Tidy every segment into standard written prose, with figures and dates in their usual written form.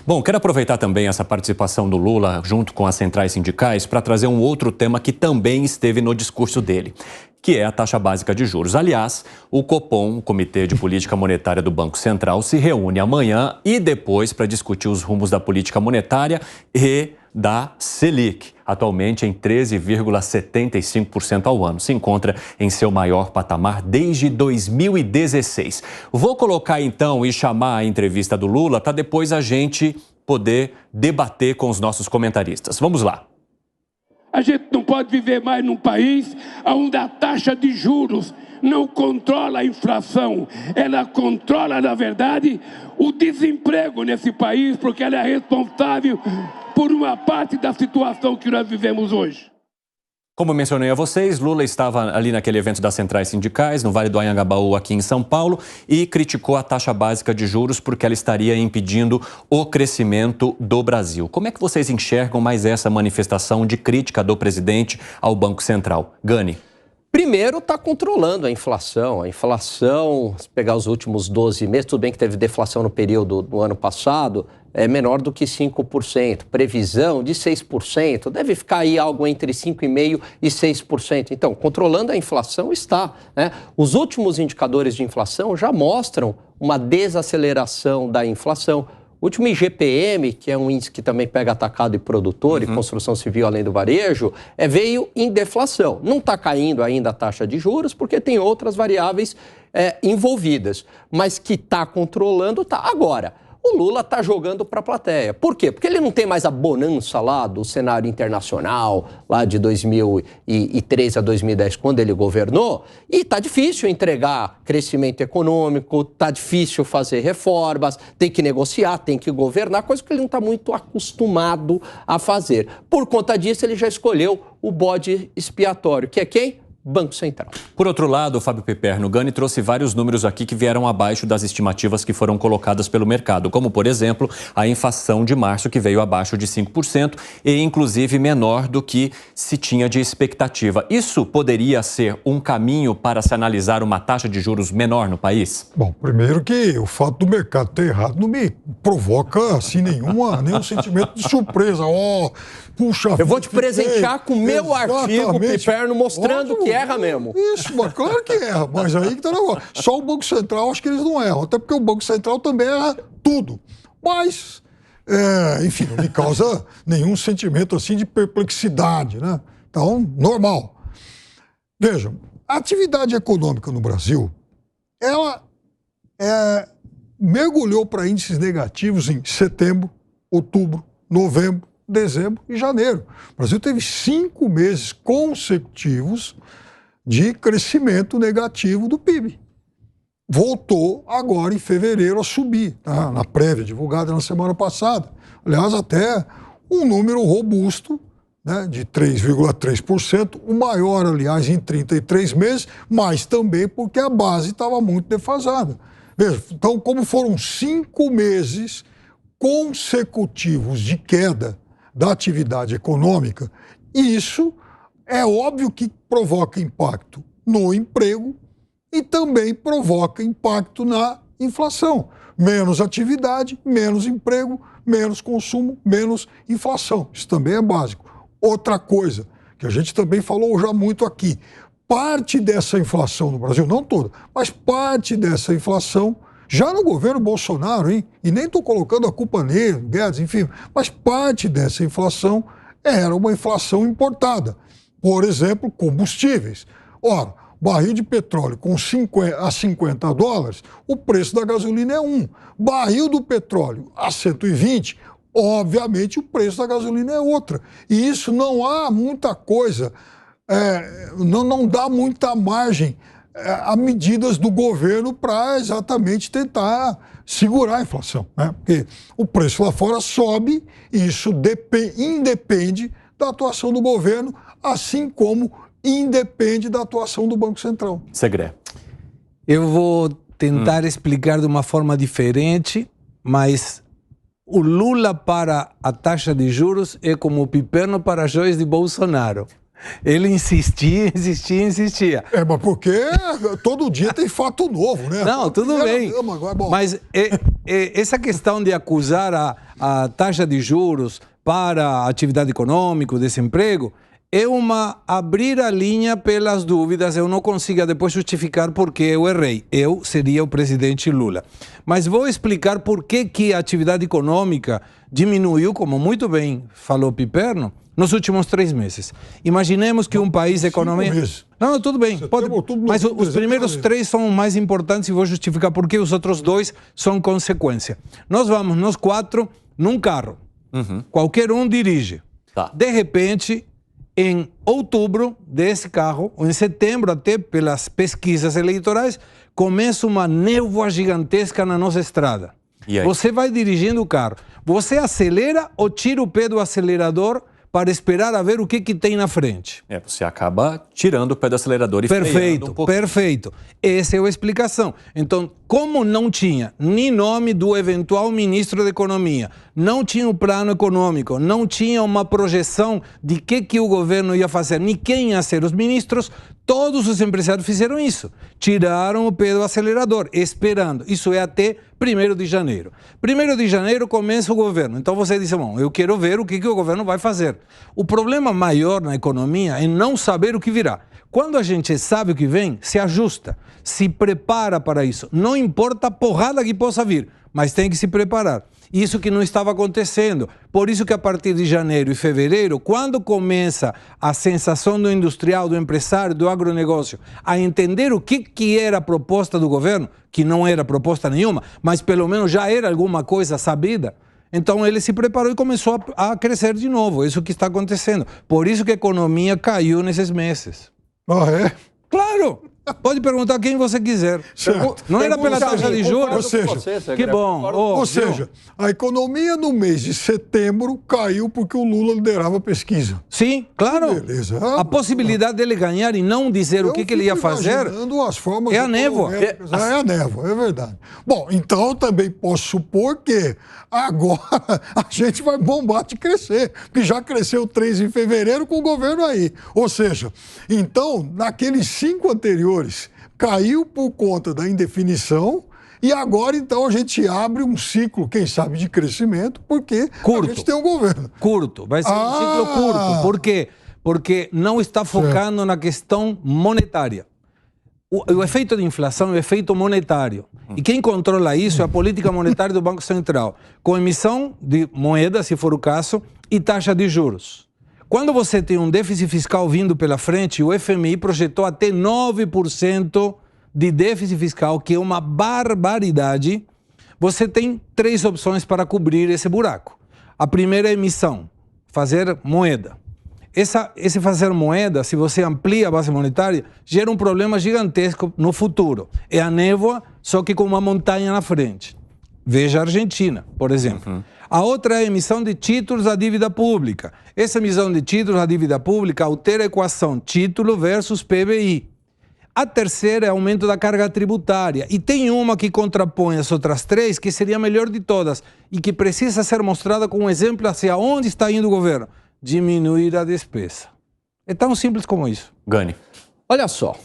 Bom, quero aproveitar também essa participação do Lula junto com as centrais sindicais para trazer um outro tema que também esteve no discurso dele, que é a taxa básica de juros. Aliás, o Copom, o Comitê de Política Monetária do Banco Central, se reúne amanhã e depois para discutir os rumos da política monetária e da Selic, atualmente em 13,75% ao ano. Se encontra em seu maior patamar desde 2016. Vou colocar então e chamar a entrevista do Lula para depois a gente poder debater com os nossos comentaristas. Vamos lá. A gente não pode viver mais num país onde a taxa de juros não controla a inflação. Ela controla, na verdade, o desemprego nesse país, porque ela é responsável por uma parte da situação que nós vivemos hoje. Como mencionei a vocês, Lula estava ali naquele evento das centrais sindicais, no Vale do Anhangabaú, aqui em São Paulo, e criticou a taxa básica de juros porque ela estaria impedindo o crescimento do Brasil. Como é que vocês enxergam mais essa manifestação de crítica do presidente ao Banco Central? Gani. Primeiro, está controlando a inflação. A inflação, se pegar os últimos 12 meses, tudo bem que teve deflação no período do ano passado, é menor do que 5%. Previsão de 6%, deve ficar aí algo entre 5,5% e 6%. Então, controlando a inflação está, né? Os últimos indicadores de inflação já mostram uma desaceleração da inflação. O último IGPM, que é um índice que também pega atacado e produtor e construção civil além do varejo, veio em deflação. Não está caindo ainda a taxa de juros porque tem outras variáveis envolvidas, mas que está controlando, está agora. O Lula está jogando para a plateia. Por quê? Porque ele não tem mais a bonança lá do cenário internacional, lá de 2003 a 2010, quando ele governou, e está difícil entregar crescimento econômico, está difícil fazer reformas, tem que negociar, tem que governar, coisa que ele não está muito acostumado a fazer. Por conta disso, ele já escolheu o bode expiatório, que é quem? Banco Central. Por outro lado, o Fábio Piperno, Gani trouxe vários números aqui que vieram abaixo das estimativas que foram colocadas pelo mercado, como, por exemplo, a inflação de março, que veio abaixo de 5% e, inclusive, menor do que se tinha de expectativa. Isso poderia ser um caminho para se analisar uma taxa de juros menor no país? Bom, primeiro que o fato do mercado ter errado não me provoca, assim, nenhum sentimento de surpresa. Puxa, eu vou te presentear com o meu artigo, Piperno, mostrando que erra mesmo. Isso, mas claro que erra, mas aí que tá o negócio. Só o Banco Central, acho que eles não erram, até porque o Banco Central também erra tudo. Mas, enfim, não me causa nenhum sentimento assim de perplexidade, né? Então, normal. Vejam, a atividade econômica no Brasil, ela mergulhou para índices negativos em setembro, outubro, novembro, dezembro e janeiro. O Brasil teve 5 meses consecutivos de crescimento negativo do PIB. Voltou agora em fevereiro a subir, tá? Na prévia divulgada na semana passada. Aliás, até um número robusto, né, de 3,3%, o maior, aliás, em 33 meses, mas também porque a base estava muito defasada. Veja, então, como foram 5 meses consecutivos de queda da atividade econômica, isso é óbvio que provoca impacto no emprego e também provoca impacto na inflação. Menos atividade, menos emprego, menos consumo, menos inflação. Isso também é básico. Outra coisa, que a gente também falou já muito aqui, parte dessa inflação no Brasil, não toda, mas parte dessa inflação já no governo Bolsonaro, hein? E nem estou colocando a culpa nele, Guedes, enfim, mas parte dessa inflação era uma inflação importada. Por exemplo, combustíveis. Ora, barril de petróleo a 50 dólares, o preço da gasolina é 1. Barril do petróleo a 120, obviamente o preço da gasolina é outra. E isso não há muita coisa, não dá muita margem a medidas do governo para exatamente tentar segurar a inflação, né? Porque o preço lá fora sobe e isso independe da atuação do governo, assim como independe da atuação do Banco Central. Segré. Eu vou tentar explicar de uma forma diferente, mas o Lula para a taxa de juros é como o Piperno para Joyce de Bolsonaro. Ele insistia. Mas porque todo dia tem fato novo, né? Não, tudo bem. Mas essa questão de acusar a taxa de juros para a atividade econômica, o desemprego, é abrir a linha pelas dúvidas. Eu não consigo depois justificar por que eu errei. Eu seria o presidente Lula. Mas vou explicar por que a atividade econômica diminuiu, como muito bem falou Piperno, nos últimos 3 meses. Imaginemos que um país economia... Não, tudo bem. Mas os primeiros 3 são mais importantes e vou justificar por que os outros 2 são consequência. Nós vamos, nós 4, num carro. Qualquer um dirige. Tá. De repente, em outubro desse carro, ou em setembro, até pelas pesquisas eleitorais, começa uma névoa gigantesca na nossa estrada. Você vai dirigindo o carro. Você acelera ou tira o pé do acelerador para esperar a ver o que tem na frente? Você acaba tirando o pé do acelerador e freando um pouco. Perfeito. Essa é a explicação. Então, como não tinha nem nome do eventual ministro da Economia, não tinha um plano econômico, não tinha uma projeção de que o governo ia fazer, nem quem ia ser os ministros, todos os empresários fizeram isso. Tiraram o pé do acelerador, esperando. Isso é até 1º de janeiro. 1º de janeiro começa o governo. Então você diz, bom, eu quero ver o que o governo vai fazer. O problema maior na economia é não saber o que virá. Quando a gente sabe o que vem, se ajusta, se prepara para isso. Não importa a porrada que possa vir, mas tem que se preparar. Isso que não estava acontecendo. Por isso que a partir de janeiro e fevereiro, quando começa a sensação do industrial, do empresário, do agronegócio, a entender o que era a proposta do governo, que não era proposta nenhuma, mas pelo menos já era alguma coisa sabida, então ele se preparou e começou a crescer de novo. Isso que está acontecendo. Por isso que a economia caiu nesses meses. Ah, é? Claro! Pode perguntar quem você quiser. Não era pela taxa de juros? Ou seja, que bom. Ou seja, a economia no mês de setembro caiu porque o Lula liderava a pesquisa. Sim, claro. Beleza. A possibilidade dele ganhar e não dizer o que ele ia fazer as formas é a névoa. É a névoa, é verdade. Bom, então eu também posso supor que agora a gente vai bombar de crescer, porque já cresceu 3 em fevereiro com o governo aí. Ou seja, então, naqueles 5 anteriores, caiu por conta da indefinição e agora, então, a gente abre um ciclo, quem sabe, de crescimento, porque a gente tem um governo. Curto, vai ser um ciclo curto. Por quê? Porque não está focando na questão monetária. O efeito de inflação é o efeito monetário. E quem controla isso é a política monetária do Banco Central, com emissão de moeda, se for o caso, e taxa de juros. Quando você tem um déficit fiscal vindo pela frente, o FMI projetou até 9% de déficit fiscal, que é uma barbaridade. Você tem 3 opções para cobrir esse buraco. A primeira é emissão, fazer moeda. Esse fazer moeda, se você amplia a base monetária, gera um problema gigantesco no futuro. É a névoa, só que com uma montanha na frente. Veja a Argentina, por exemplo. A outra é a emissão de títulos à dívida pública. Essa emissão de títulos à dívida pública altera a equação título versus PBI. A terceira é aumento da carga tributária. E tem uma que contrapõe as outras 3, que seria a melhor de todas e que precisa ser mostrada como um exemplo hacia onde está indo o governo. Diminuir a despesa. É tão simples como isso. Gani. Olha só.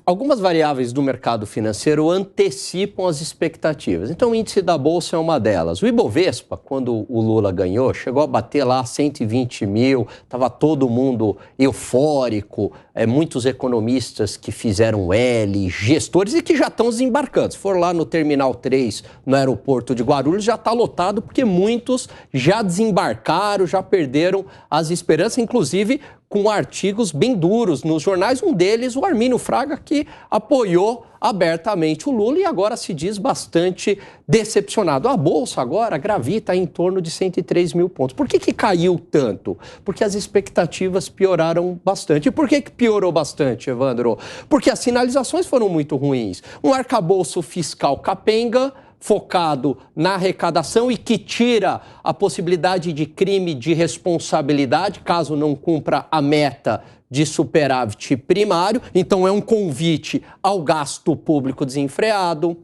Algumas variáveis do mercado financeiro antecipam as expectativas. Então, o índice da Bolsa é uma delas. O Ibovespa, quando o Lula ganhou, chegou a bater lá 120 mil, estava todo mundo eufórico, muitos economistas que fizeram L, gestores e que já estão desembarcando. Se for lá no Terminal 3, no aeroporto de Guarulhos, já está lotado, porque muitos já desembarcaram, já perderam as esperanças, inclusive com artigos bem duros nos jornais, um deles, o Armínio Fraga, que apoiou abertamente o Lula e agora se diz bastante decepcionado. A Bolsa agora gravita em torno de 103 mil pontos. Por que caiu tanto? Porque as expectativas pioraram bastante. E por que piorou bastante, Evandro? Porque as sinalizações foram muito ruins. Um arcabouço fiscal capenga, focado na arrecadação e que tira a possibilidade de crime de responsabilidade, caso não cumpra a meta de superávit primário. Então é um convite ao gasto público desenfreado.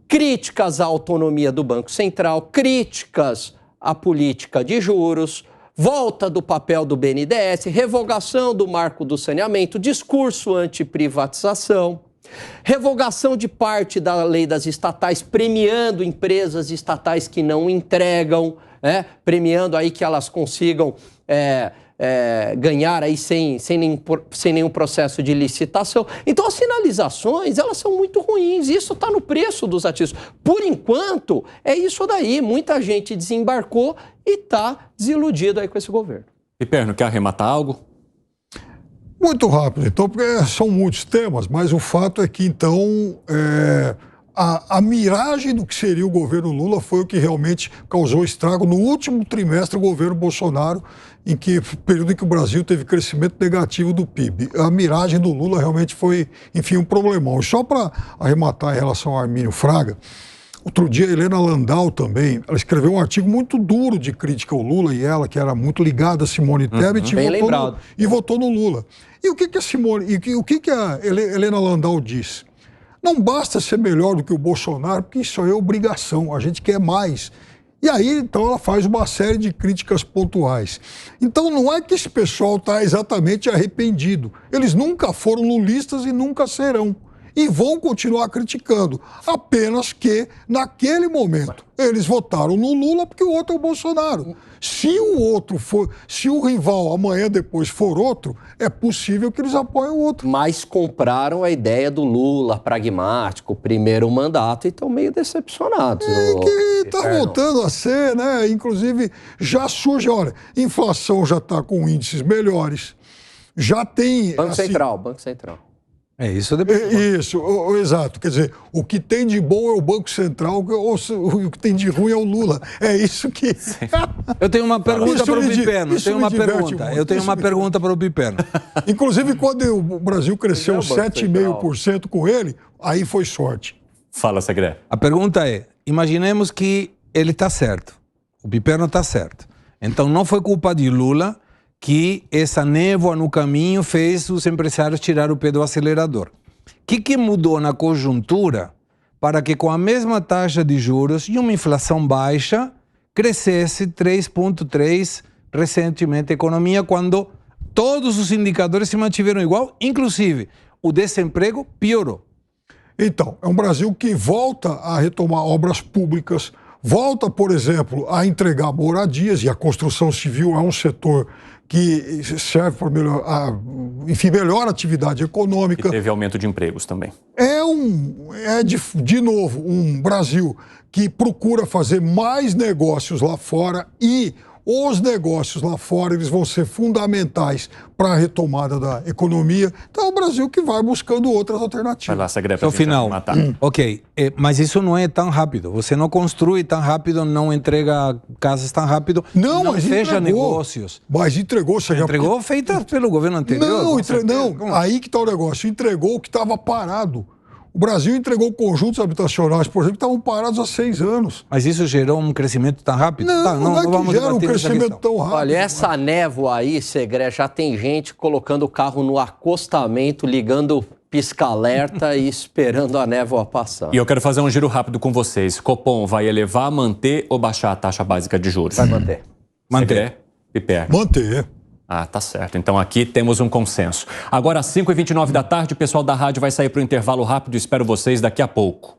Críticas à autonomia do Banco Central, críticas à política de juros, volta do papel do BNDES, revogação do marco do saneamento, discurso anti-privatização, revogação de parte da lei das estatais, premiando empresas estatais que não entregam, premiando aí que elas consigam ganhar aí sem nenhum processo de licitação. Então as sinalizações, elas são muito ruins, isso está no preço dos ativos. Por enquanto, é isso daí, muita gente desembarcou e está desiludido aí com esse governo. Piperno, quer arrematar algo? Muito rápido, então, porque são muitos temas, mas o fato é que, então, a miragem do que seria o governo Lula foi o que realmente causou estrago no último trimestre do governo Bolsonaro, período em que o Brasil teve crescimento negativo do PIB. A miragem do Lula realmente foi, enfim, um problemão. E só para arrematar em relação ao Armínio Fraga, outro dia a Helena Landau também, ela escreveu um artigo muito duro de crítica ao Lula, e ela, que era muito ligada a Simone Tebet, votou no Lula. E o que a Helena Landau disse? Não basta ser melhor do que o Bolsonaro, porque isso é obrigação, a gente quer mais. E aí, então, ela faz uma série de críticas pontuais. Então, não é que esse pessoal está exatamente arrependido. Eles nunca foram lulistas e nunca serão. E vão continuar criticando. Apenas que, naquele momento, eles votaram no Lula porque o outro é o Bolsonaro. Se o rival amanhã depois for outro, é possível que eles apoiem o outro. Mas compraram a ideia do Lula, pragmático, primeiro mandato, e estão meio decepcionados. Que está voltando a ser, né? Inclusive, já surge, olha, inflação já está com índices melhores, já tem... Banco Central. É isso depois. Isso, exato. Quer dizer, o que tem de bom é o Banco Central, o que tem de ruim é o Lula. É isso que... Eu tenho uma pergunta para o Piperno. Eu tenho uma pergunta para o Piperno. Inclusive, quando o Brasil cresceu 7,5% com ele, aí foi sorte. Fala, Segré. A pergunta é, imaginemos que ele está certo, o Piperno está certo. Então não foi culpa de Lula que essa névoa no caminho fez os empresários tirar o pé do acelerador. O que mudou na conjuntura para que com a mesma taxa de juros e uma inflação baixa crescesse 3,3% recentemente a economia, quando todos os indicadores se mantiveram igual, inclusive o desemprego piorou? Então, é um Brasil que volta a retomar obras públicas, volta, por exemplo, a entregar moradias, e a construção civil é um setor que serve para melhor atividade econômica. E teve aumento de empregos também. De novo, um Brasil que procura fazer mais negócios lá fora, e os negócios lá fora eles vão ser fundamentais para a retomada da economia. Então é o Brasil que vai buscando outras alternativas. Vai lá, Segré, no final. Ok, mas isso não é tão rápido. Você não construi tão rápido, não entrega casas tão rápido, não fecha negócios. Mas entregou. Entregou feita pelo governo anterior. Não, aí que está o negócio. Entregou o que estava parado. O Brasil entregou conjuntos habitacionais, por exemplo, que estavam parados há 6 anos. Mas isso gerou um crescimento tão rápido? Não é que gera um crescimento tão rápido. Olha, essa névoa aí, Segré, já tem gente colocando o carro no acostamento, ligando pisca-alerta e esperando a névoa passar. E eu quero fazer um giro rápido com vocês. Copom vai elevar, manter ou baixar a taxa básica de juros? Vai manter. Segré, Piperno. Manter. Ah, tá certo. Então aqui temos um consenso. Agora, às 5h29 da tarde, o pessoal da rádio vai sair para o intervalo rápido. Espero vocês daqui a pouco.